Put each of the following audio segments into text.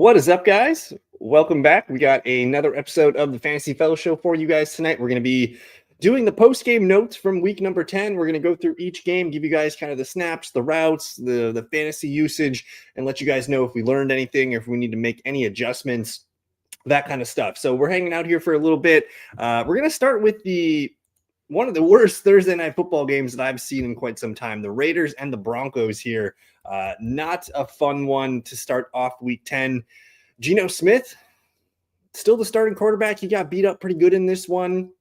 What is up, guys? Welcome back. We got another episode of the Fantasy Fellow Show for you guys tonight. We're going to be doing the post-game notes from week number 10. We're going to go through each game, give you guys kind of the snaps, the routes, the fantasy usage, and let you guys know if we learned anything, or if we need to make any adjustments, that kind of stuff. So we're hanging out here for a little bit. We're going to start with one of the worst Thursday night football games that I've seen in quite some time. The Raiders and the Broncos here. Not a fun one to start off week 10. Geno Smith, still the starting quarterback. He got beat up pretty good in this one.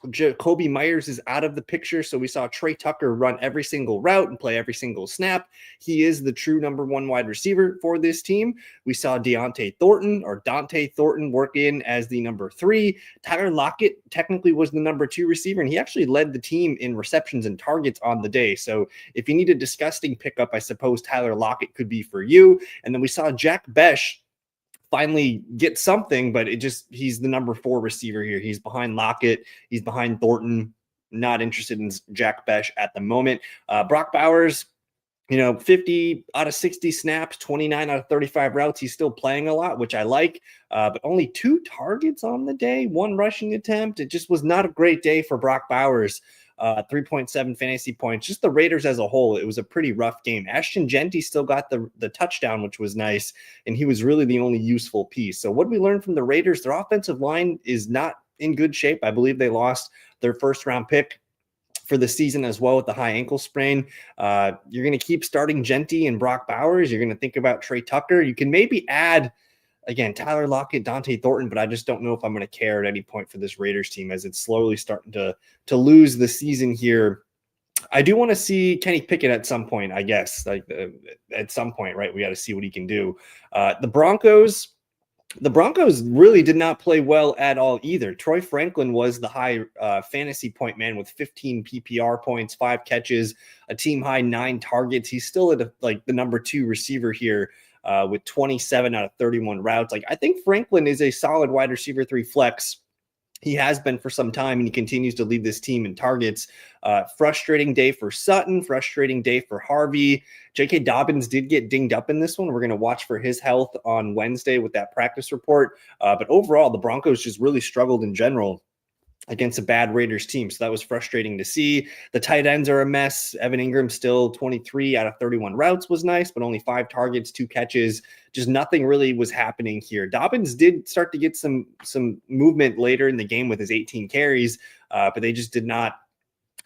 Jacoby Myers is out of the picture, so we saw Trey Tucker run every single route and play every single snap. He is the true number one wide receiver for this team. We saw Dante Thornton work in as the number 3. Tyler Lockett technically was the number 2 receiver, and he actually led the team in receptions and targets on the day. So if you need a disgusting pickup, I suppose Tyler Lockett could be for you. And then we saw Jack Besh finally get something, but he's the number 4 receiver here. He's behind Lockett. He's behind Thornton. Not interested in Jack Besh at the moment. Brock Bowers, 50 out of 60 snaps, 29 out of 35 routes. He's still playing a lot, which I like, but only 2 targets on the day, 1 rushing attempt. It just was not a great day for Brock Bowers. 3.7 fantasy points. Just the Raiders as a whole, it was a pretty rough game. Ashton Jeanty still got the touchdown, which was nice, and he was really the only useful piece. So what we learned from the Raiders, their offensive line is not in good shape. I believe they lost their first-round pick for the season as well with the high ankle sprain. You're going to keep starting Jeanty and Brock Bowers. You're going to think about Trey Tucker. You can maybe add, again, Tyler Lockett, Dante Thornton, but I just don't know if I'm going to care at any point for this Raiders team as it's slowly starting to lose the season here. I do want to see Kenny Pickett at some point, I guess. At some point, right? We got to see what he can do. The Broncos really did not play well at all either. Troy Franklin was the high fantasy point man with 15 PPR points, 5 catches, a team high 9 targets. He's still at the number 2 receiver here. With 27 out of 31 routes. I think Franklin is a solid wide receiver 3 flex. He has been for some time, and he continues to lead this team in targets. Frustrating day for Sutton, frustrating day for Harvey. J.K. Dobbins did get dinged up in this one. We're going to watch for his health on Wednesday with that practice report. But overall, the Broncos just really struggled in general against a bad Raiders team. So that was frustrating to see. The tight ends are a mess. Evan Ingram still 23 out of 31 routes was nice, but only 5 targets, 2 catches. Just nothing really was happening here. Dobbins did start to get some movement later in the game with his 18 carries, but they just did not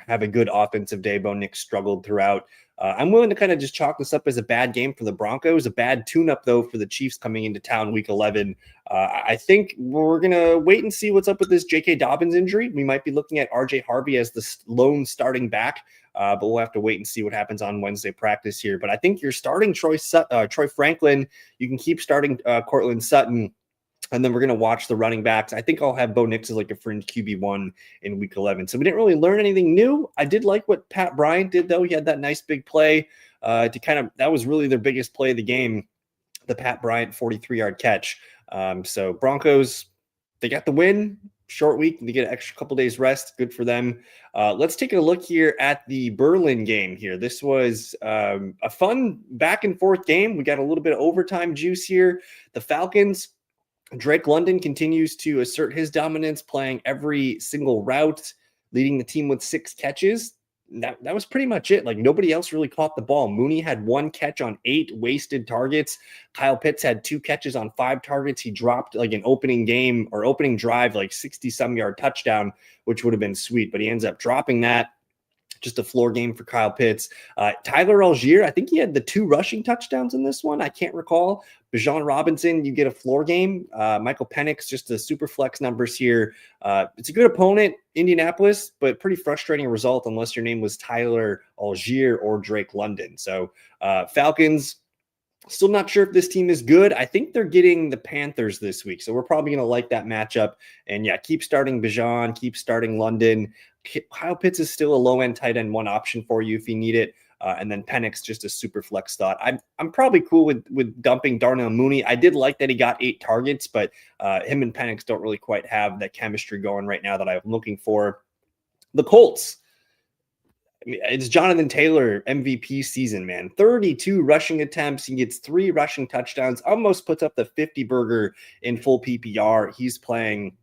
have a good offensive day. Bo Nix struggled throughout. I'm willing to kind of just chalk this up as a bad game for the Broncos, a bad tune-up, though, for the Chiefs coming into town week 11. I think we're going to wait and see what's up with this J.K. Dobbins injury. We might be looking at R.J. Harvey as the lone starting back, but we'll have to wait and see what happens on Wednesday practice here. But I think you're starting Troy Franklin. You can keep starting Courtland Sutton. And then we're going to watch the running backs. I think I'll have Bo Nix as like a fringe QB1 in week 11. So we didn't really learn anything new. I did like what Pat Bryant did, though. He had that nice big play that was really their biggest play of the game, the Pat Bryant 43-yard catch. So Broncos, they got the win. Short week. They get an extra couple days rest. Good for them. Let's take a look here at the Berlin game here. This was a fun back and forth game. We got a little bit of overtime juice here. The Falcons, Drake London continues to assert his dominance, playing every single route, leading the team with 6 catches. That was pretty much it. Nobody else really caught the ball. Mooney had 1 catch on 8 wasted targets. Kyle Pitts had 2 catches on 5 targets. He dropped an opening drive, 60-some yard touchdown, which would have been sweet, but he ends up dropping that. Just a floor game for Kyle Pitts. Tyler Algier, I think he had the 2 rushing touchdowns in this one. I can't recall. Bijan Robinson, you get a floor game. Michael Penix, just the super flex numbers here. It's a good opponent, Indianapolis, but pretty frustrating result unless your name was Tyler Algier or Drake London. So Falcons, still not sure if this team is good. I think they're getting the Panthers this week, so we're probably going to like that matchup. And yeah, keep starting Bijan, keep starting London. Kyle Pitts is still a low-end tight end 1 option for you if you need it. And then Penix, just a super flex thought. I'm probably cool with dumping Darnell Mooney. I did like that he got 8 targets, but him and Penix don't really quite have that chemistry going right now that I'm looking for. The Colts, mean, it's Jonathan Taylor MVP season, man. 32 rushing attempts. He gets 3 rushing touchdowns, almost puts up the 50 burger in full PPR. He's playing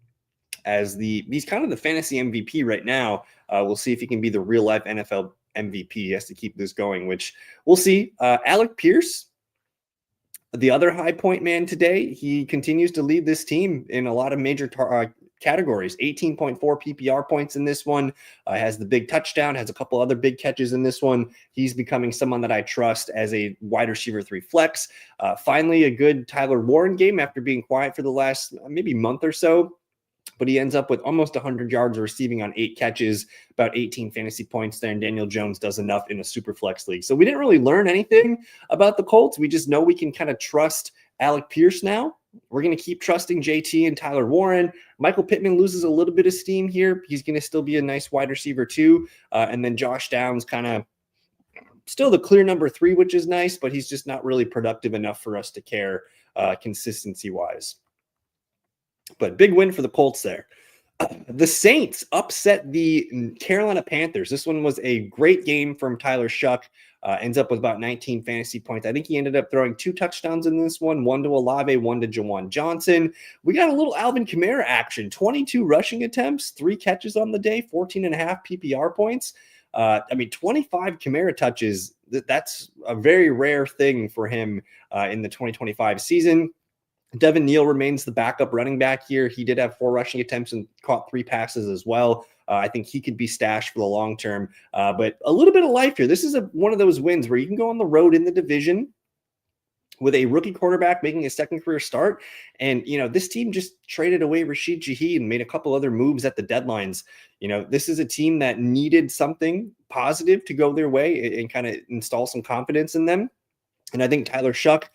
as he's kind of the fantasy MVP right now. We'll see if he can be the real life NFL MVP. He has to keep this going, which we'll see. Alec Pierce, the other high point man today, he continues to lead this team in a lot of major categories. 18.4 PPR points in this one, has the big touchdown, has a couple other big catches in this one. He's becoming someone that I trust as a wide receiver 3 flex. Finally, a good Tyler Warren game after being quiet for the last maybe month or so. But he ends up with almost 100 yards receiving on 8 catches, about 18 fantasy points there. And Daniel Jones does enough in a super flex league. So we didn't really learn anything about the Colts. We just know we can kind of trust Alec Pierce now. We're going to keep trusting JT and Tyler Warren. Michael Pittman loses a little bit of steam here. He's going to still be a nice wide receiver too. And then Josh Downs kind of still the clear number 3, which is nice, but he's just not really productive enough for us to care consistency-wise. But big win for the Colts there. The Saints upset the Carolina Panthers. This one was a great game from Tyler Shuck. Ends up with about 19 fantasy points. I think he ended up throwing 2 touchdowns in this one, 1 to Olave, 1 to Jawan Johnson. We got a little Alvin Kamara action, 22 rushing attempts, 3 catches on the day, 14.5 PPR points. 25 Kamara touches. That's a very rare thing for him in the 2025 season. Devin Neal remains the backup running back here. He did have 4 rushing attempts and caught 3 passes as well. I think he could be stashed for the long term. But a little bit of life here. This is one of those wins where you can go on the road in the division with a rookie quarterback making a second career start. And, this team just traded away Rashid Shaheed and made a couple other moves at the deadlines. This is a team that needed something positive to go their way and kind of install some confidence in them. And I think Tyler Shuck,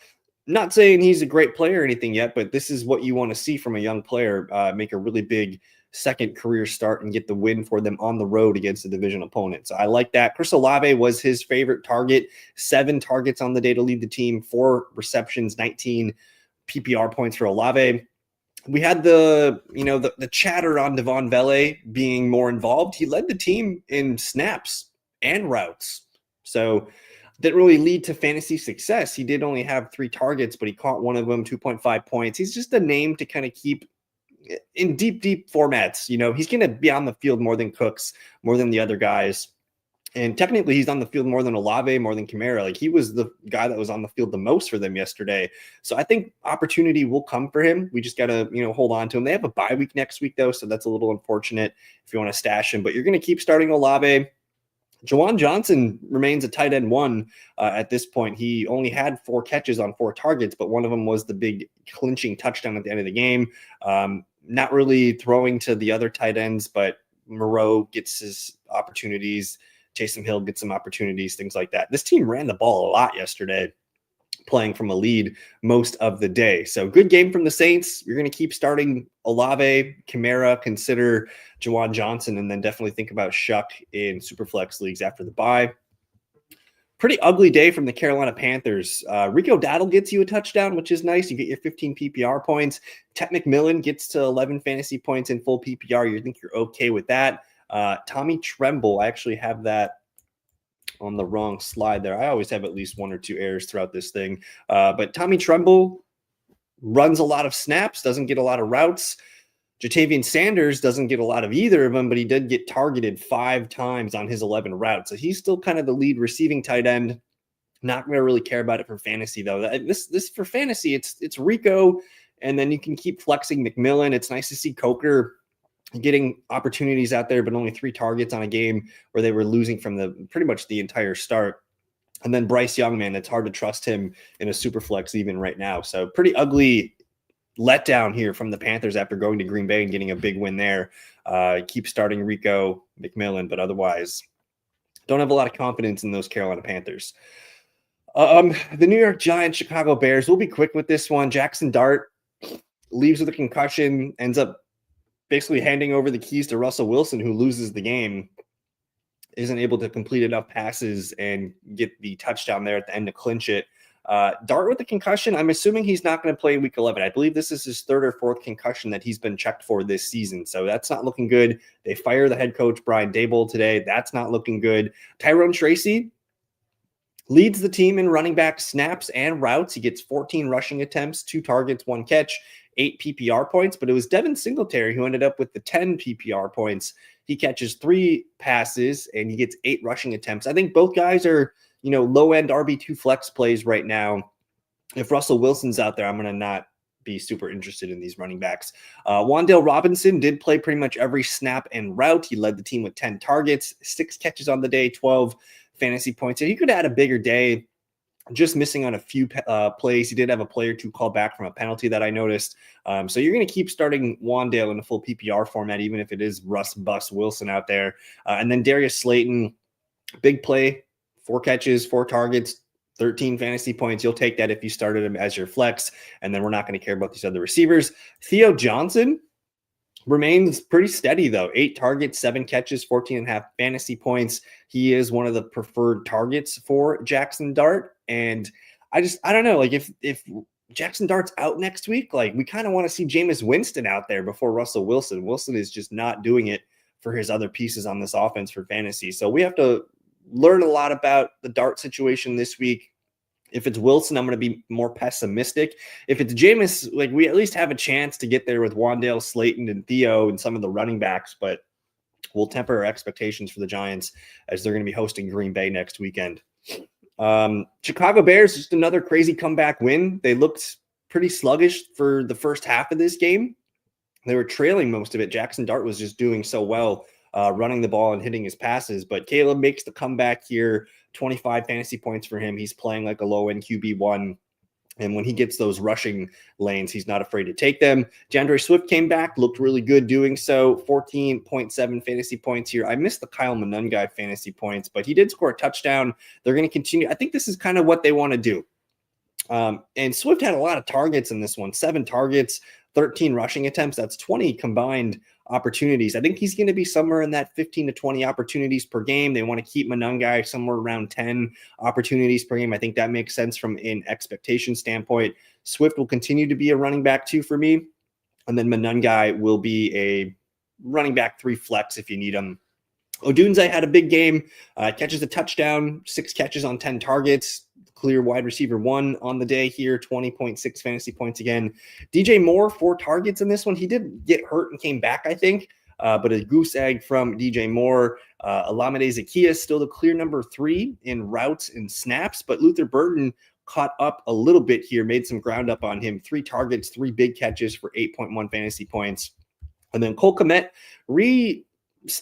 not saying he's a great player or anything yet, but this is what you want to see from a young player, make a really big second career start and get the win for them on the road against a division opponent. So I like that. Chris Olave was his favorite target, 7 targets on the day to lead the team, 4 receptions, 19 PPR points for Olave. We had the chatter on Devon Vele being more involved. He led the team in snaps and routes. So didn't really lead to fantasy success. He did only have 3 targets, but he caught one of them, 2.5 points. He's just a name to kind of keep in deep formats. He's going to be on the field more than Cooks, more than the other guys. And technically he's on the field more than Olave, more than Kamara. Like, he was the guy that was on the field the most for them yesterday. So I think opportunity will come for him. We just got to, hold on to him. They have a bye week next week though. So that's a little unfortunate if you want to stash him, but you're going to keep starting Olave. Jawan Johnson remains a tight end 1 at this point. He only had 4 catches on 4 targets, but one of them was the big clinching touchdown at the end of the game. Not really throwing to the other tight ends, but Moreau gets his opportunities. Taysom Hill gets some opportunities, things like that. This team ran the ball a lot yesterday, playing from a lead most of the day. So good game from the Saints. You're going to keep starting Olave, Kamara, consider Jawan Johnson, and then definitely think about Shuck in Superflex leagues after the bye. Pretty ugly day from the Carolina Panthers. Rico Dowdle gets you a touchdown, which is nice. You get your 15 PPR points. Ted McMillan gets to 11 fantasy points in full PPR. You think you're okay with that. Tommy Tremble, I actually have that on the wrong slide there. I always have at least 1 or 2 errors throughout this thing. But Tommy Tremble runs a lot of snaps, doesn't get a lot of routes. Jatavian Sanders doesn't get a lot of either of them, but he did get targeted 5 times on his 11 routes. So he's still kind of the lead receiving tight end. Not going to really care about it for fantasy though. This for fantasy, it's Rico, and then you can keep flexing McMillan. It's nice to see Coker getting opportunities out there, but only 3 targets on a game where they were losing from pretty much the entire start. And then Bryce Young, man, it's hard to trust him in a super flex even right now. So pretty ugly letdown here from the Panthers after going to Green Bay and getting a big win there. Keep starting Rico, McMillan, but otherwise don't have a lot of confidence in those Carolina Panthers. The New York Giants, Chicago Bears, we'll be quick with this one. Jackson Dart leaves with a concussion, ends up basically handing over the keys to Russell Wilson, who loses the game, isn't able to complete enough passes and get the touchdown there at the end to clinch it. Dart with the concussion, I'm assuming he's not going to play in week 11. I believe this is his third or fourth concussion that he's been checked for this season. So that's not looking good. They fire the head coach, Brian Daboll, today. That's not looking good. Tyrone Tracy leads the team in running back snaps and routes. He gets 14 rushing attempts, 2 targets, 1 catch, 8 PPR points, but it was Devin Singletary who ended up with the 10 PPR points. He catches 3 passes and he gets 8 rushing attempts. I think both guys are, low-end RB2 flex plays right now. If Russell Wilson's out there, I'm going to not be super interested in these running backs. Wan'Dale Robinson did play pretty much every snap and route. He led the team with 10 targets, 6 catches on the day, 12 fantasy points. And he could have had a bigger day, just missing on a few plays. He did have a play or 2 called back from a penalty that I noticed. So you're going to keep starting Wan'Dale in a full PPR format, even if it is Russ Bus Wilson out there. And then Darius Slayton, big play, 4 catches, 4 targets, 13 fantasy points. You'll take that if you started him as your flex, and then we're not going to care about these other receivers. Theo Johnson remains pretty steady, though. 8 targets, 7 catches, 14.5 fantasy points. He is one of the preferred targets for Jackson Dart. And I don't know, like if Jackson Dart's out next week, like we kind of want to see Jameis Winston out there before Russell Wilson. Wilson is just not doing it for his other pieces on this offense for fantasy. So we have to learn a lot about the Dart situation this week. If it's Wilson, I'm going to be more pessimistic. If it's Jameis, like we at least have a chance to get there with Wan'Dale, Slayton, and Theo and some of the running backs, but we'll temper our expectations for the Giants as they're going to be hosting Green Bay next weekend. Chicago Bears, just another crazy comeback win. They looked pretty sluggish for the first half of this game. They were trailing most of it. Jackson Dart was just doing so well, running the ball and hitting his passes. But Caleb makes the comeback here, 25 fantasy points for him. He's playing like a low-end QB1. And when he gets those rushing lanes, he's not afraid to take them. DeAndre Swift came back, looked really good doing so. 14.7 fantasy points here. I missed the Kyle Monangai fantasy points, but he did score a touchdown. They're going to continue. I think this is kind of what they want to do. And Swift had a lot of targets in this one, 7 targets, 13 rushing attempts. That's 20 combined opportunities. I think he's going to be somewhere in that 15 to 20 opportunities per game. They want to keep Monangai somewhere around 10 opportunities per game. I think that makes sense from an expectation standpoint. Swift will continue to be a running back 2 for me. And then Monangai will be a running back 3 flex if you need him. Odunze had a big game, catches a touchdown, 6 catches on 10 targets, clear wide receiver 1 on the day here, 20.6 fantasy points again. DJ Moore, 4 targets in this one. He did get hurt and came back, I think, but a goose egg from DJ Moore. Olamide Zaccheaus still the clear number 3 in routes and snaps, but Luther Burden caught up a little bit here, made some ground up on him. 3 targets, 3 big catches for 8.1 fantasy points. And then Cole Kmet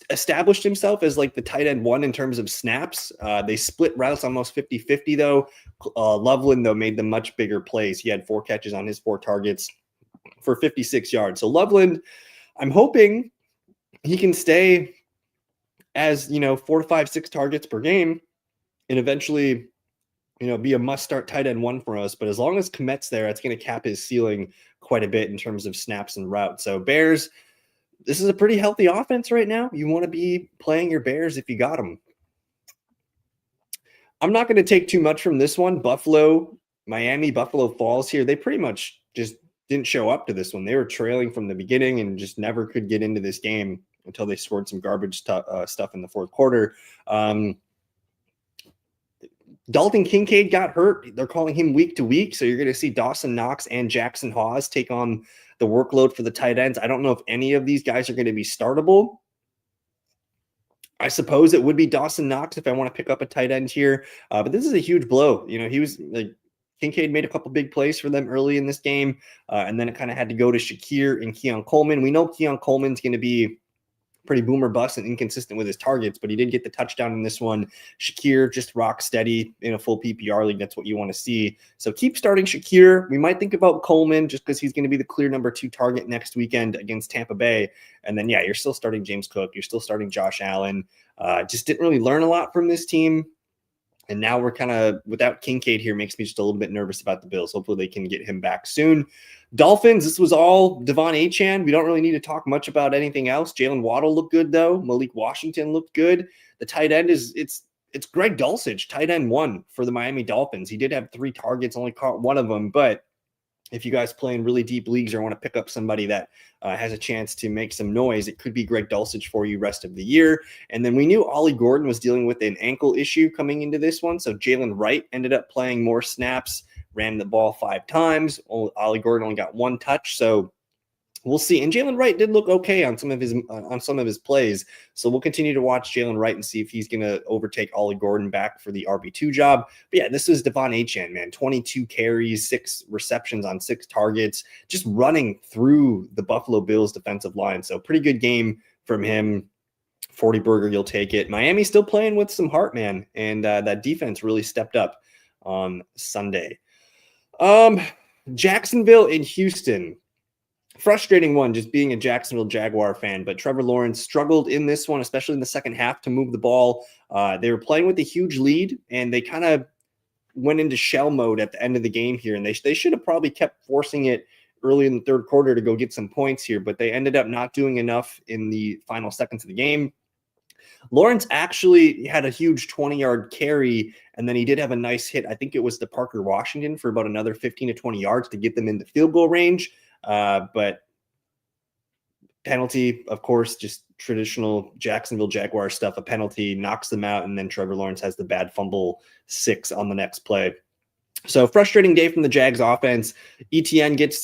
established himself as like the tight end 1 in terms of snaps. They split routes almost 50-50 though. Loveland though made them much bigger plays. He had 4 catches on his 4 targets for 56 yards. So Loveland, I'm hoping he can stay as 4 to 5, 6 targets per game and eventually be a must start tight end 1 for us. But as long as Kmet's there, it's going to cap his ceiling quite a bit in terms of snaps and routes. So Bears, this is a pretty healthy offense right now. You want to be playing your Bears if you got them. I'm not going to take too much from this one. Buffalo Falls here. They pretty much just didn't show up to this one. They were trailing from the beginning and just never could get into this game until they scored some garbage stuff in the fourth quarter. Dalton Kincaid got hurt. They're calling him week to week. So you're going to see Dawson Knox and Jackson Hawes take on the workload for the tight ends. I don't know if any of these guys are going to be startable. I suppose it would be Dawson Knox if I want to pick up a tight end here. But this is a huge blow. He was like, Kincaid made a couple big plays for them early in this game. And then it kind of had to go to Shakir and Keon Coleman. We know Keon Coleman's going to be pretty boomer bust and inconsistent with his targets, but he did get the touchdown in this one. Shakir just rock steady in a full PPR league. That's what you want to see. So keep starting Shakir. We might think about Coleman just because he's going to be the clear number 2 target next weekend against Tampa Bay. And then, you're still starting James Cook. You're still starting Josh Allen. Just didn't really learn a lot from this team. And now we're kind of without Kincaid here, makes me just a little bit nervous about the Bills. Hopefully they can get him back soon. Dolphins, this was all Devon Achane. We don't really need to talk much about anything else. Jalen Waddle looked good, though. Malik Washington looked good. The tight end it's it's Greg Dulcich, tight end 1 for the Miami Dolphins. He did have 3 targets, only caught one of them, but if you guys play in really deep leagues or want to pick up somebody that has a chance to make some noise, it could be Greg Dulcich for you rest of the year. And then we knew Ollie Gordon was dealing with an ankle issue coming into this one. So Jalen Wright ended up playing more snaps, ran the ball 5 times. Ollie Gordon only got 1 touch. So we'll see. And Jalen Wright did look okay on some of his plays. So we'll continue to watch Jalen Wright and see if he's going to overtake Ollie Gordon back for the RB2 job. But yeah, this was Devon Achane, man. 22 carries, 6 receptions on 6 targets, just running through the Buffalo Bills defensive line. So pretty good game from him. 40 burger, you'll take it. Miami's still playing with some heart, man. And that defense really stepped up on Sunday. Jacksonville and Houston. Frustrating one, just being a Jacksonville Jaguar fan, but Trevor Lawrence struggled in this one, especially in the second half, to move the ball. They were playing with a huge lead, and they kind of went into shell mode at the end of the game here, and they should have probably kept forcing it early in the third quarter to go get some points here, but they ended up not doing enough in the final seconds of the game. Lawrence actually had a huge 20-yard carry, and then he did have a nice hit. I think it was to Parker Washington for about another 15 to 20 yards to get them into field goal range. But penalty, of course, just traditional Jacksonville Jaguar stuff. A penalty knocks them out, and then Trevor Lawrence has the bad fumble 6 on the next play. So frustrating day from the Jags offense. ETN gets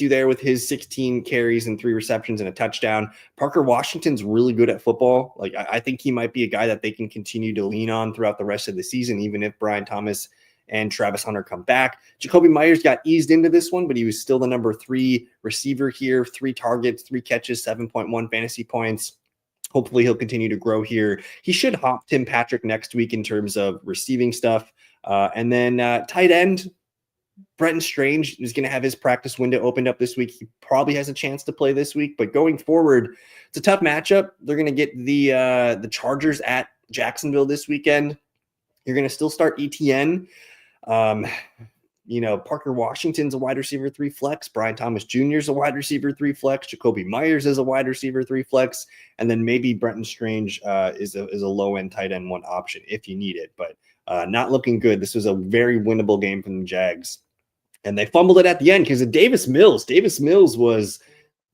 you there with his 16 carries and 3 receptions and a touchdown. Parker Washington's really good at football. Like I think he might be a guy that they can continue to lean on throughout the rest of the season, even if Brian Thomas and Travis Hunter come back. Jacoby Myers got eased into this one, but he was still the number 3 receiver here. 3 targets, 3 catches, 7.1 fantasy points. Hopefully he'll continue to grow here. He should hop Tim Patrick next week in terms of receiving stuff. And then tight end, Brenton Strange is going to have his practice window opened up this week. He probably has a chance to play this week, but going forward, it's a tough matchup. They're going to get the Chargers at Jacksonville this weekend. You're going to still start ETN. Parker Washington's a wide receiver 3 flex. Brian Thomas Jr. is a wide receiver 3 flex. Jacoby Myers is a wide receiver 3 flex. And then maybe Brenton Strange is a low-end tight end 1 option if you need it. But not looking good. This was a very winnable game from the Jags. And they fumbled it at the end because of Davis Mills. Davis Mills was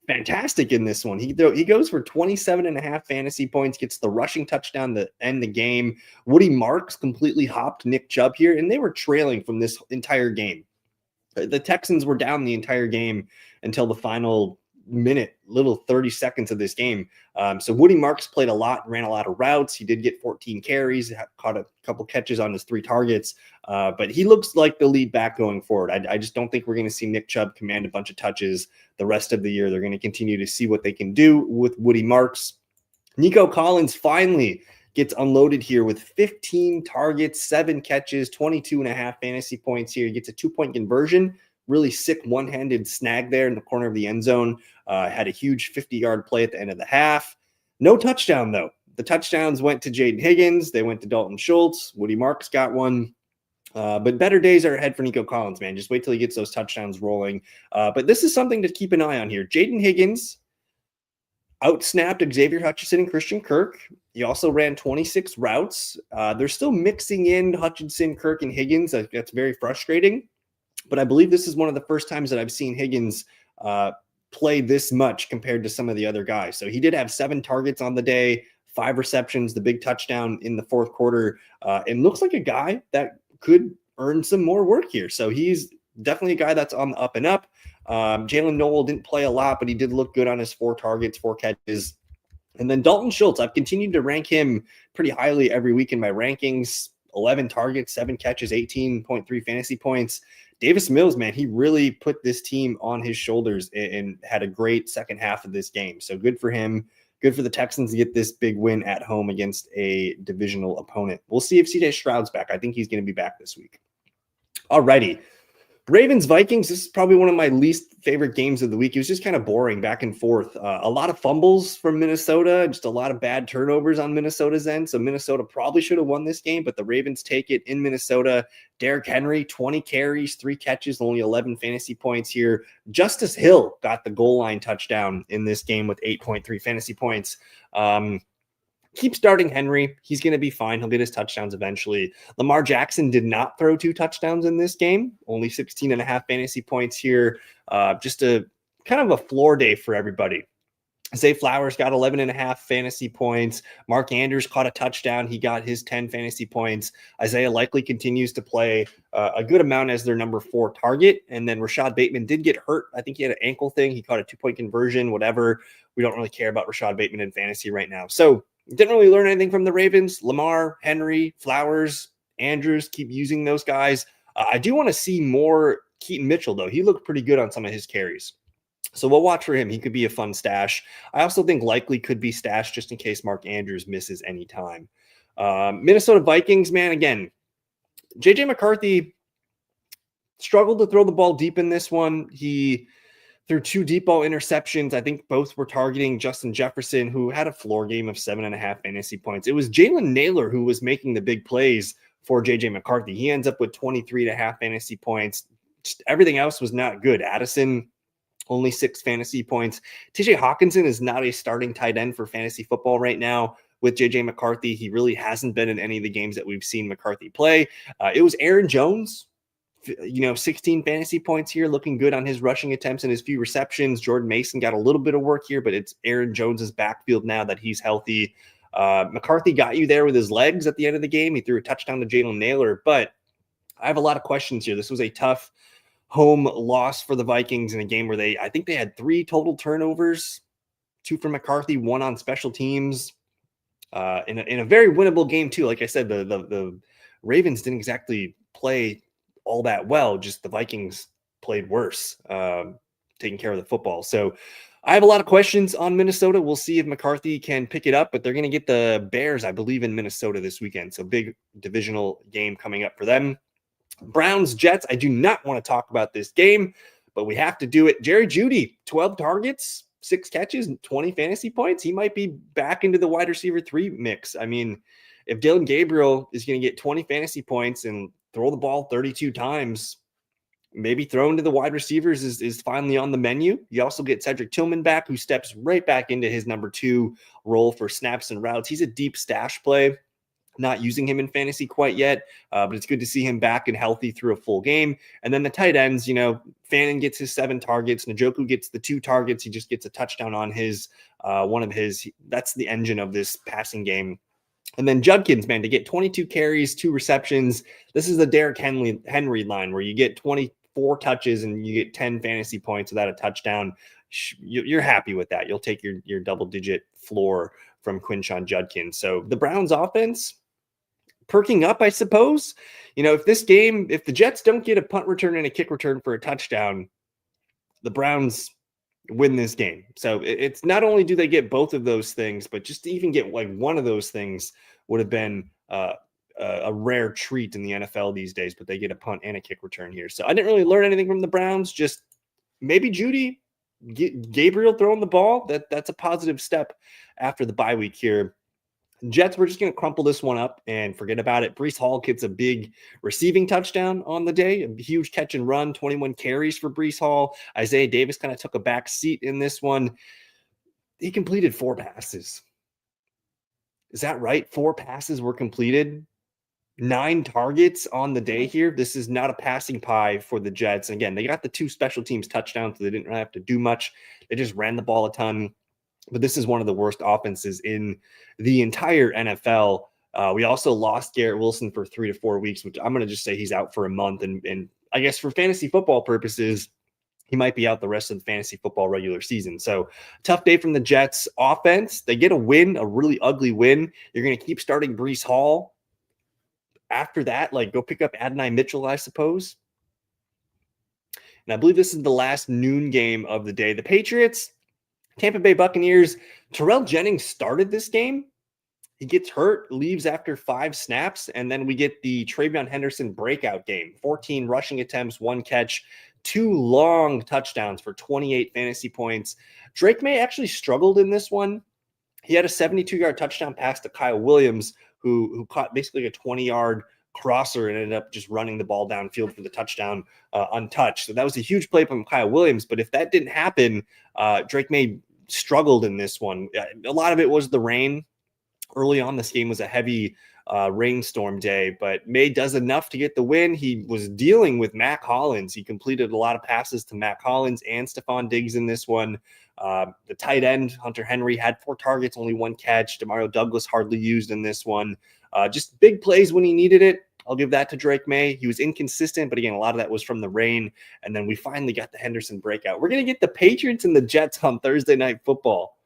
fantastic in this one. He goes for 27.5 fantasy points, gets the rushing touchdown to end the game. Woody Marks completely hopped Nick Chubb here, and they were trailing from this entire game. The Texans were down the entire game until the final minute, little 30 seconds of this game. So Woody Marks played a lot, ran a lot of routes. He did get 14 carries, caught a couple catches on his 3 targets. But he looks like the lead back going forward. I just don't think we're going to see Nick Chubb command a bunch of touches the rest of the year. They're going to continue to see what they can do with Woody Marks. Nico Collins finally gets unloaded here with 15 targets, 7 catches, 22.5 fantasy points here. He gets a 2-point conversion. Really sick one-handed snag there in the corner of the end zone. Had a huge 50-yard play at the end of the half. No touchdown, though. The touchdowns went to Jaden Higgins. They went to Dalton Schultz. Woody Marks got one. But better days are ahead for Nico Collins, man. Just wait till he gets those touchdowns rolling. But this is something to keep an eye on here. Jaden Higgins outsnapped Xavier Hutchinson and Christian Kirk. He also ran 26 routes. They're still mixing in Hutchinson, Kirk, and Higgins. That's very frustrating. But I believe this is one of the first times that I've seen Higgins play this much compared to some of the other guys. So he did have 7 targets on the day, 5 receptions, the big touchdown in the fourth quarter, and looks like a guy that could earn some more work here. So he's definitely a guy that's on the up and up. Jalen Noel didn't play a lot, but he did look good on his 4 targets, 4 catches. And then Dalton Schultz, I've continued to rank him pretty highly every week in my rankings. 11 targets, 7 catches, 18.3 fantasy points. Davis Mills, man, he really put this team on his shoulders and had a great second half of this game. So good for him. Good for the Texans to get this big win at home against a divisional opponent. We'll see if CJ Stroud's back. I think he's going to be back this week. All righty. Ravens Vikings, this is probably one of my least favorite games of the week. It was just kind of boring back and forth. A lot of fumbles from Minnesota, just a lot of bad turnovers on Minnesota's end. So Minnesota probably should have won this game, but the Ravens take it in Minnesota. Derrick Henry, 20 carries, 3 catches, only 11 fantasy points here. Justice Hill got the goal line touchdown in this game with 8.3 fantasy points. keep starting Henry. He's going to be fine. He'll get his touchdowns eventually. Lamar Jackson did not throw 2 touchdowns in this game, only 16.5 fantasy points here. Just a kind of a floor day for everybody. Zay Flowers got 11.5 fantasy points. Mark Andrews caught a touchdown. He got his 10 fantasy points. Isaiah likely continues to play a good amount as their number 4 target. And then Rashad Bateman did get hurt. I think he had an ankle thing. He caught a 2-point conversion, whatever. We don't really care about Rashad Bateman in fantasy right now. So didn't really learn anything from the Ravens. Lamar, Henry, Flowers, Andrews, keep using those guys. I do want to see more Keaton Mitchell, though. He looked pretty good on some of his carries. So we'll watch for him. He could be a fun stash. I also think likely could be stashed just in case Mark Andrews misses any time. Minnesota Vikings, man, again, J.J. McCarthy struggled to throw the ball deep in this one. He threw 2 deep ball interceptions. I think both were targeting Justin Jefferson, who had a floor game of 7.5 fantasy points. It was Jalen Naylor who was making the big plays for J.J. McCarthy. He ends up with 23.5 fantasy points. Just everything else was not good. Addison, only 6 fantasy points. TJ Hawkinson is not a starting tight end for fantasy football right now with JJ McCarthy. He really hasn't been in any of the games that we've seen McCarthy play. It was Aaron Jones, 16 fantasy points here, looking good on his rushing attempts and his few receptions. Jordan Mason got a little bit of work here, but it's Aaron Jones's backfield now that he's healthy. McCarthy got you there with his legs at the end of the game. He threw a touchdown to Jalen Naylor, but I have a lot of questions here. This was a tough home loss for the Vikings in a game where I think they had 3 total turnovers, 2 for McCarthy, 1 on special teams, in a very winnable game too. Like I said, the Ravens didn't exactly play all that well. Just the Vikings played worse, taking care of the football. So I have a lot of questions on Minnesota. We'll see if McCarthy can pick it up, but they're going to get the Bears, I believe, in Minnesota this weekend. So big divisional game coming up for them. Browns, Jets, I do not want to talk about this game, but we have to do it. Jerry Jeudy, 12 targets, 6 catches, and 20 fantasy points. He might be back into the wide receiver 3 mix. I mean, if Dylan Gabriel is going to get 20 fantasy points and throw the ball 32 times, maybe throwing to the wide receivers is finally on the menu. You also get Cedric Tillman back, who steps right back into his number 2 role for snaps and routes. He's a deep stash play. Not using him in fantasy quite yet, but it's good to see him back and healthy through a full game. And then the tight ends, Fannin gets his 7 targets. Njoku gets the 2 targets. He just gets a touchdown on his one of his. That's the engine of this passing game. And then Judkins, man, to get 22 carries, 2 receptions. This is the Derrick Henry line where you get 24 touches and you get 10 fantasy points without a touchdown. You're happy with that. You'll take your double-digit floor from Quinshon Judkins. So the Browns offense perking up, I suppose. If the Jets don't get a punt return and a kick return for a touchdown, the Browns win this game. So it's not only do they get both of those things, but just to even get like one of those things would have been a rare treat in the NFL these days, but they get a punt and a kick return here. So I didn't really learn anything from the Browns, just maybe Jeudy, Gabriel throwing the ball. That's a positive step after the bye week here. Jets, we're just going to crumple this one up and forget about it. Breece Hall gets a big receiving touchdown on the day, a huge catch and run, 21 carries for Breece Hall. Isaiah Davis kind of took a back seat in this one. He completed 4 passes. Is that right? 4 passes were completed. 9 targets on the day here. This is not a passing pie for the Jets. Again, they got the 2 special teams touchdowns, so they didn't really have to do much. They just ran the ball a ton. But this is one of the worst offenses in the entire NFL. We also lost Garrett Wilson for 3 to 4 weeks, which I'm going to just say he's out for a month. And I guess for fantasy football purposes, he might be out the rest of the fantasy football regular season. So tough day from the Jets offense. They get a win, a really ugly win. You're going to keep starting Breece Hall. After that, go pick up Adonai Mitchell, I suppose. And I believe this is the last noon game of the day. The Patriots, Tampa Bay Buccaneers, Terrell Jennings started this game. He gets hurt, leaves after 5 snaps, and then we get the Travion Henderson breakout game. 14 rushing attempts, 1 catch, 2 long touchdowns for 28 fantasy points. Drake May actually struggled in this one. He had a 72-yard touchdown pass to Kyle Williams, who caught basically a 20-yard crosser and ended up just running the ball downfield for the touchdown untouched. So that was a huge play from Kyle Williams. But if that didn't happen, Drake May struggled in this one. A lot of it was the rain. early on. This game was a heavy rainstorm day, but May does enough to get the win. He was dealing with Mac Hollins. He completed a lot of passes to Mac Hollins and Stephon Diggs in this one. The tight end, Hunter Henry, had 4 targets, only 1 catch. Demario Douglas hardly used in this one. Just big plays when he needed it. I'll give that to Drake May. He was inconsistent, but again, a lot of that was from the rain. And then we finally got the Henderson breakout. We're going to get the Patriots and the Jets on Thursday Night Football.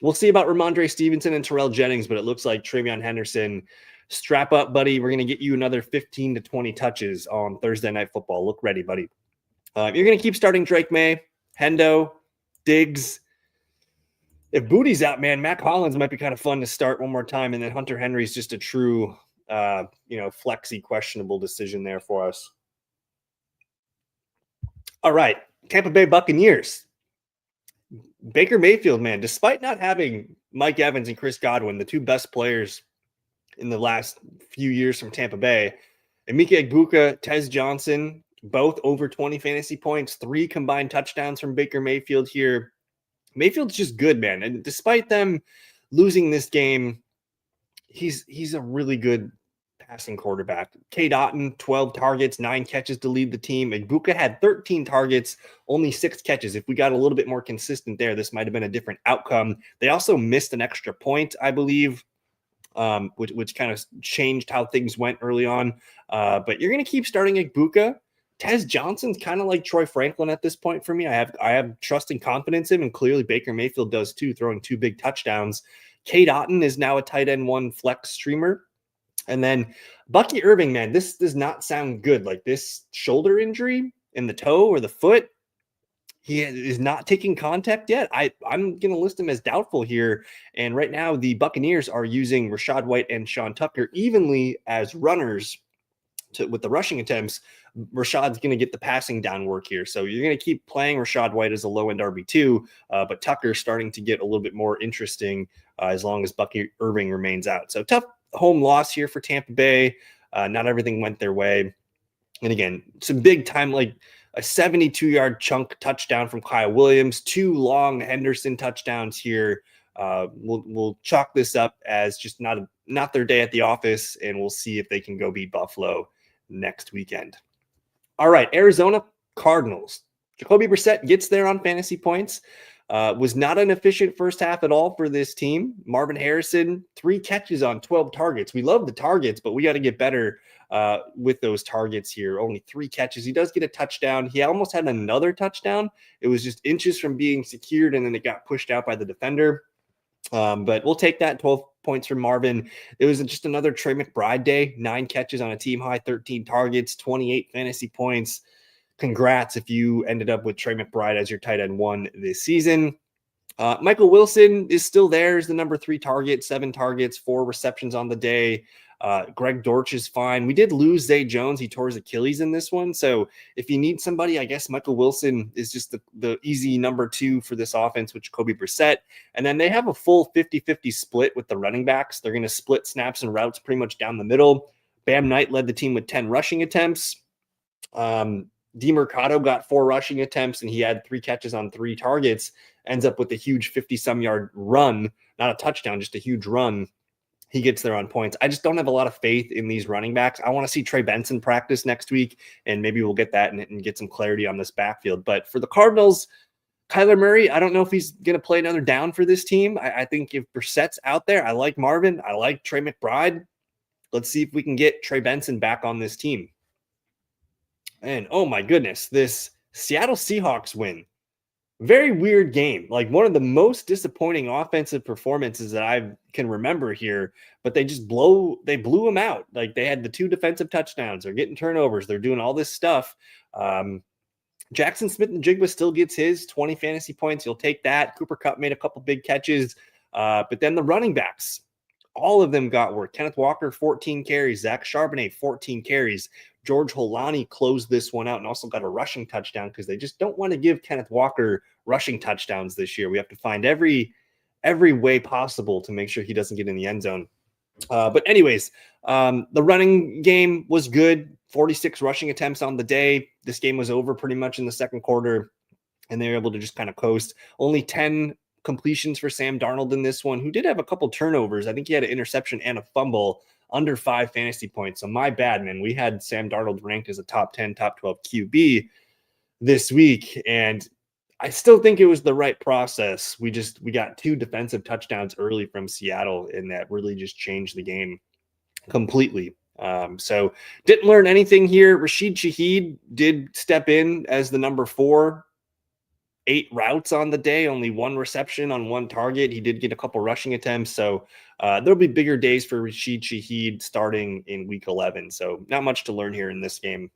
We'll see about Ramondre Stevenson and Terrell Jennings, but it looks like TreVeyon Henderson, strap up, buddy. We're going to get you another 15 to 20 touches on Thursday Night Football. Look ready, buddy. You're going to keep starting Drake May, Hendo, Diggs. If Booty's out, man, Mac Hollins might be kind of fun to start one more time. And then Hunter Henry's just a true, flexy, questionable decision there for us. All right. Tampa Bay Buccaneers. Baker Mayfield, man, despite not having Mike Evans and Chris Godwin, the 2 best players in the last few years from Tampa Bay, Emeka Egbuka, Tez Johnson, both over 20 fantasy points, 3 combined touchdowns from Baker Mayfield here. Mayfield's just good, man. And despite them losing this game, he's a really good passing quarterback. Cade Otton, 12 targets, 9 catches to lead the team. Egbuka had 13 targets, only 6 catches. If we got a little bit more consistent there, this might have been a different outcome. They also missed an extra point, I believe, which kind of changed how things went early on. But you're going to keep starting Egbuka. Tez Johnson's kind of like Troy Franklin at this point for me. I have trust and confidence in him, and clearly Baker Mayfield does too, throwing 2 big touchdowns. Cade Otton is now a tight end 1 flex streamer. And then Bucky Irving, man, this does not sound good. Like this shoulder injury in the toe or the foot, he is not taking contact yet. I'm going to list him as doubtful here. And right now the Buccaneers are using Rachaad White and Sean Tucker evenly as runners with the rushing attempts. Rashaad's going to get the passing down work here. So you're going to keep playing Rachaad White as a low-end RB2, but Tucker's starting to get a little bit more interesting as long as Bucky Irving remains out. So tough home loss here for Tampa Bay. Not everything went their way. And again, some big time, like a 72-yard chunk touchdown from Kyle Williams, 2 long Henderson touchdowns here. We'll chalk this up as just not their day at the office, and we'll see if they can go beat Buffalo next weekend. All right, Arizona Cardinals. Jacoby Brissett gets there on fantasy points. Was not an efficient first half at all for this team. Marvin Harrison, 3 catches on 12 targets. We love the targets, but we got to get better with those targets here. Only 3 catches. He does get a touchdown. He almost had another touchdown. It was just inches from being secured, and then it got pushed out by the defender. But we'll take that. 12 points from Marvin. It was just another Trey McBride day. 9 catches on a team high, 13 targets, 28 fantasy points. Congrats if you ended up with Trey McBride as your tight end 1 this season. Michael Wilson is still there as the number 3 target, 7 targets, 4 receptions on the day. Greg Dortch is fine. We did lose Zay Jones. He tore his Achilles in this one. So if you need somebody, I guess Michael Wilson is just the easy number 2 for this offense with Jacoby Brissett. And then they have a full 50-50 split with the running backs. They're going to split snaps and routes pretty much down the middle. Bam Knight led the team with 10 rushing attempts. DeMercado got 4 rushing attempts, and he had 3 catches on 3 targets. Ends up with a huge 50-some yard run, not a touchdown, just a huge run. He gets there on points. I just don't have a lot of faith in these running backs. I want to see Trey Benson practice next week, and maybe we'll get that and get some clarity on this backfield. But for the Cardinals, Kyler Murray, I don't know if he's going to play another down for this team. I think if Brissett's out there, I like Marvin. I like Trey McBride. Let's see if we can get Trey Benson back on this team. And oh my goodness, this Seattle Seahawks win. Very weird game. Like one of the most disappointing offensive performances that I can remember here, but they blew them out. Like they had the 2 defensive touchdowns. They're getting turnovers. They're doing all this stuff. Jackson Smith-Njigba still gets his 20 fantasy points. You'll take that. Cooper Kupp made a couple big catches. But then the running backs, all of them got work. Kenneth Walker, 14 carries. Zach Charbonnet, 14 carries. George Holani closed this one out and also got a rushing touchdown because they just don't want to give Kenneth Walker rushing touchdowns this year. We have to find every way possible to make sure he doesn't get in the end zone. But anyways, the running game was good. 46 rushing attempts on the day. This game was over pretty much in the second quarter, and they were able to just kind of coast. Only 10 completions for Sam Darnold in this one, who did have a couple turnovers. I think he had an interception and a fumble, under 5 fantasy points. So my bad, man. We had Sam Darnold ranked as a top 10, top 12 QB this week, and I still think it was the right process. We got 2 defensive touchdowns early from Seattle, and that really just changed the game completely. So didn't learn anything here. Rashid Shaheed did step in as the number 4. 8 routes on the day, only 1 reception on 1 target. He did get a couple rushing attempts. So there'll be bigger days for Rashid Shaheed starting in week 11. So not much to learn here in this game.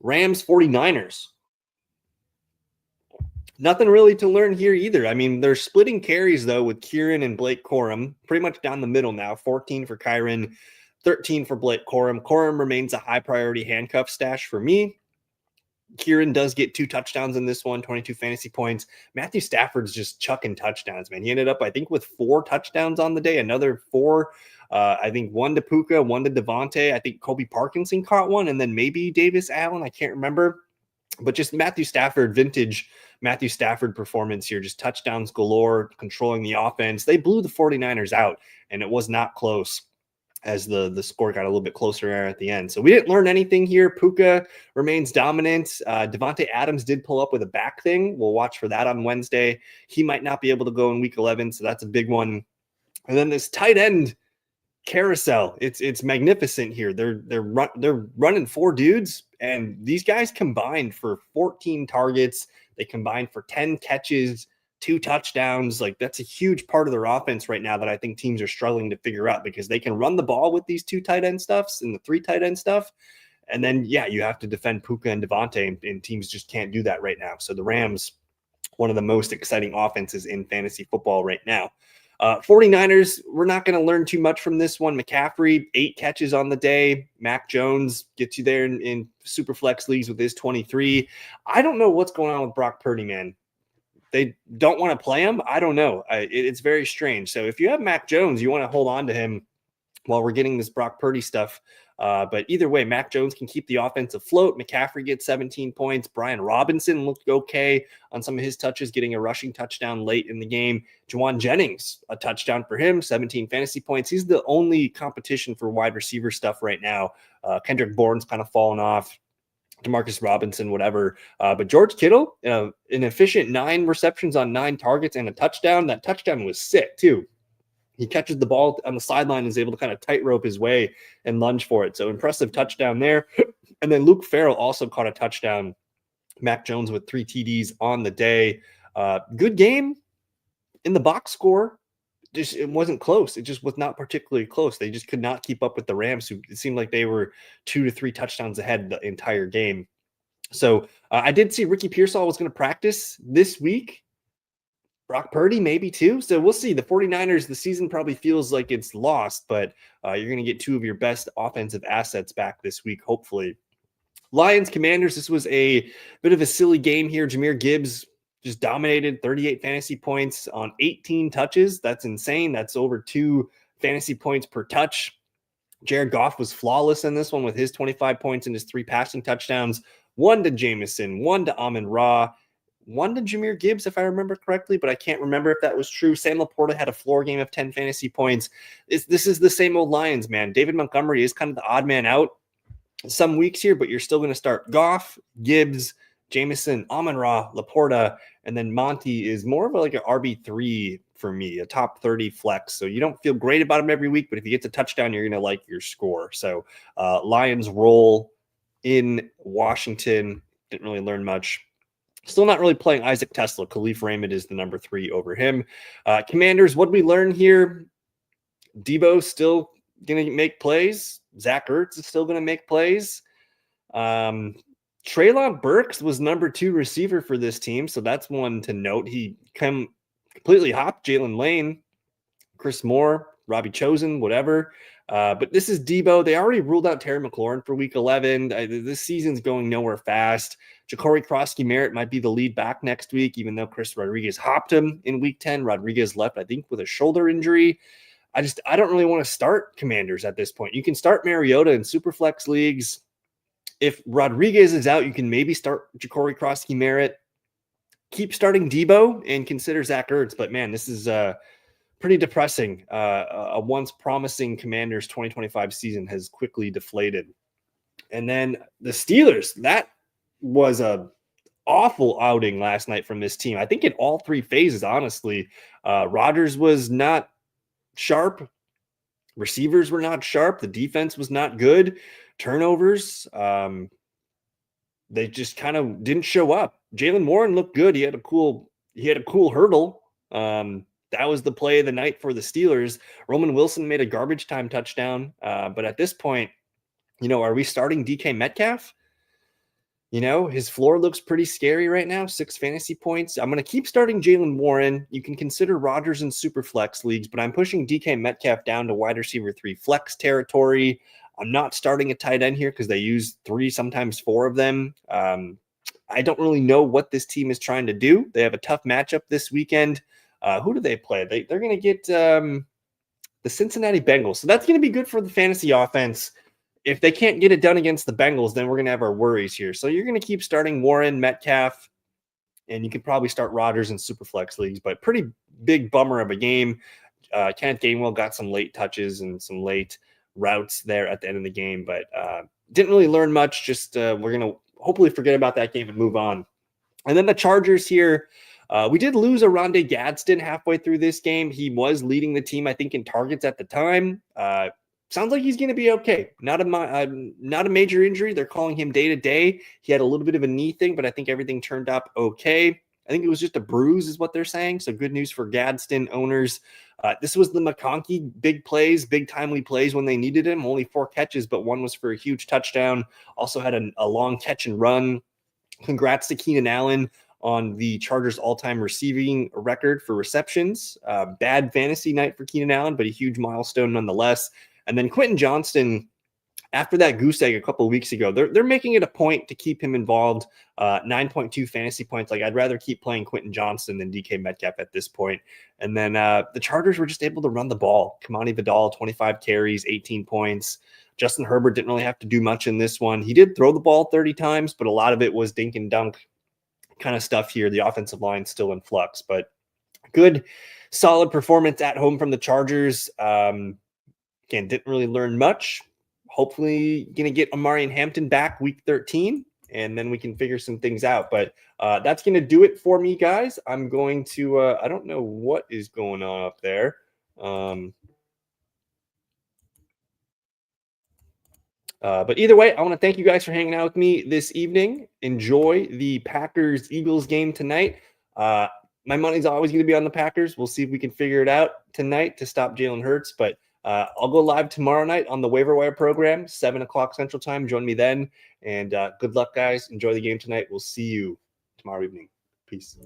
Rams 49ers. Nothing really to learn here either. I mean, they're splitting carries, though, with Kieran and Blake Corum, pretty much down the middle now. 14 for Kyron, 13 for Blake Corum. Corum remains a high priority handcuff stash for me. Kieran does get 2 touchdowns in this one, 22 fantasy points. Matthew Stafford's just chucking touchdowns, man. He ended up, I think, with 4 touchdowns on the day, another 4. I think 1 to Puka, 1 to Devontae. I think Kobe Parkinson caught 1, and then maybe Davis Allen. I can't remember. But just Matthew Stafford, vintage Matthew Stafford performance here, just touchdowns galore, controlling the offense. They blew the 49ers out, and it was not close as the score got a little bit closer at the end. So we didn't learn anything here. Puka remains dominant. Devontae Adams did pull up with a back thing. We'll watch for that on Wednesday. He might not be able to go in week 11, so that's a big one. And then this tight end carousel, it's magnificent here. They're running 4 dudes, and these guys combined for 14 targets. They combined for 10 catches, 2 touchdowns. Like, that's a huge part of their offense right now that I think teams are struggling to figure out, because they can run the ball with these 2 tight end stuffs and the 3 tight end stuff. And then, yeah, you have to defend Puka and Devontae, and teams just can't do that right now. So the Rams, one of the most exciting offenses in fantasy football right now. 49ers, we're not going to learn too much from this one. McCaffrey, 8 catches on the day. Mac Jones gets you there in super flex leagues with his 23. I don't know what's going on with Brock Purdy, man. They don't want to play him. I don't know. It's very strange. So if you have Mac Jones, you want to hold on to him while we're getting this Brock Purdy stuff. But either way, Mac Jones can keep the offense afloat. McCaffrey gets 17 points. Brian Robinson looked okay on some of his touches, getting a rushing touchdown late in the game. Juwan Jennings, a touchdown for him, 17 fantasy points. He's the only competition for wide receiver stuff right now. Kendrick Bourne's kind of fallen off. Demarcus Robinson, whatever. But George Kittle, an efficient 9 receptions on 9 targets and a touchdown. That touchdown was sick, too. He catches the ball on the sideline and is able to kind of tightrope his way and lunge for it. So impressive touchdown there. And then Luke Farrell also caught a touchdown. Mac Jones with 3 TDs on the day. Good game in the box score. Just, it wasn't close. It just was not particularly close. They just could not keep up with the Rams, who it seemed like they were 2 to 3 touchdowns ahead the entire game. So I did see Ricky Pearsall was going to practice this week. Brock Purdy maybe too. So we'll see. The 49ers, the season probably feels like it's lost, but you're going to get 2 of your best offensive assets back this week, hopefully. Lions Commanders, this was a bit of a silly game here. Jahmyr Gibbs just dominated, 38 fantasy points on 18 touches. That's insane. That's over 2 fantasy points per touch. Jared Goff was flawless in this one with his 25 points and his 3 passing touchdowns. 1 to Jameson, 1 to Amon-Ra, 1 to Jahmyr Gibbs, if I remember correctly, but I can't remember if that was true. Sam Laporta had a floor game of 10 fantasy points. This is the same old Lions, man. David Montgomery is kind of the odd man out some weeks here, but you're still going to start Goff, Gibbs, Jameson, Amon-Ra, Laporta, and then Monty is more of like an RB3 for me, a top 30 flex. So you don't feel great about him every week, but if he gets a touchdown, you're going to like your score. So Lions roll in Washington. Didn't really learn much. Still not really playing Isaac Tesla. Khalif Raymond is the number 3 over him. Commanders, what did we learn here? Debo still going to make plays. Zach Ertz is still going to make plays. Treylon Burks was number 2 receiver for this team, so that's one to note. He completely hopped Jalen Lane, Chris Moore, Robbie Chosen, whatever. But this is Debo. They already ruled out Terry McLaurin for week 11. This season's going nowhere fast. Ja'Cory Krosky-Merritt might be the lead back next week, even though Chris Rodriguez hopped him in week 10. Rodriguez left, I think, with a shoulder injury. I don't really want to start Commanders at this point. You can start Mariota in Superflex leagues. If Rodriguez is out, you can maybe start Ja'Cory Krosky-Merritt. keep starting Debo and consider Zach Ertz. But man, this is pretty depressing. A once promising Commanders 2025 season has quickly deflated. And then the Steelers, that was a awful outing last night from this team. I think in all three phases, honestly. Rodgers was not sharp. Receivers were not sharp. The defense was not good. Turnovers, they just kind of didn't show up. Jaylen Warren looked good. He had a cool hurdle. That was the play of the night for the Steelers. Roman Wilson made a garbage time touchdown. But at this point, are we starting DK Metcalf? His floor looks pretty scary right now, 6 fantasy points. I'm going to keep starting Jaylen Warren. You can consider Rodgers in super flex leagues, but I'm pushing DK Metcalf down to wide receiver 3 flex territory. I'm not starting a tight end here because they use 3, sometimes 4 of them. I don't really know what this team is trying to do. They have a tough matchup this weekend. Who do they play? They're going to get the Cincinnati Bengals. So that's going to be good for the fantasy offense. If they can't get it done against the Bengals, then we're going to have our worries here. So you're going to keep starting Warren, Metcalf, and you could probably start Rodgers in Superflex leagues, but pretty big bummer of a game. Kenneth Gainwell got some late touches and some late routes there at the end of the game, but didn't really learn much. Just we're going to hopefully forget about that game and move on. And then the Chargers here. We did lose Oronde Gadsden halfway through this game. He was leading the team, I think, in targets at the time. Sounds like he's going to be okay. Not a major injury. They're calling him day to day. He had a little bit of a knee thing, but I think everything turned up okay. I think it was just a bruise is what they're saying. So good news for Gadsden owners. This was the McConkey big plays, big timely plays when they needed him. Only 4 catches, but one was for a huge touchdown. Also had a long catch and run. Congrats to Keenan Allen on the Chargers all-time receiving record for receptions. Bad fantasy night for Keenan Allen, but a huge milestone nonetheless. And then Quentin Johnston, after that goose egg a couple of weeks ago, they're making it a point to keep him involved. 9.2 fantasy points. Like, I'd rather keep playing Quentin Johnston than DK Metcalf at this point. And then the Chargers were just able to run the ball. Kamani Vidal, 25 carries, 18 points. Justin Herbert didn't really have to do much in this one. He did throw the ball 30 times, but a lot of it was dink and dunk kind of stuff here. The offensive line still in flux, but good, solid performance at home from the Chargers. Again, didn't really learn much. Hopefully going to get Amari and Hampton back week 13, and then we can figure some things out. But that's going to do it for me, guys. I'm going to, I don't know what is going on up there. But either way, I want to thank you guys for hanging out with me this evening. Enjoy the Packers-Eagles game tonight. My money's always going to be on the Packers. We'll see if we can figure it out tonight to stop Jalen Hurts. But I'll go live tomorrow night on the Waiver Wire program, 7 o'clock Central Time. Join me then. And good luck, guys. Enjoy the game tonight. We'll see you tomorrow evening. Peace.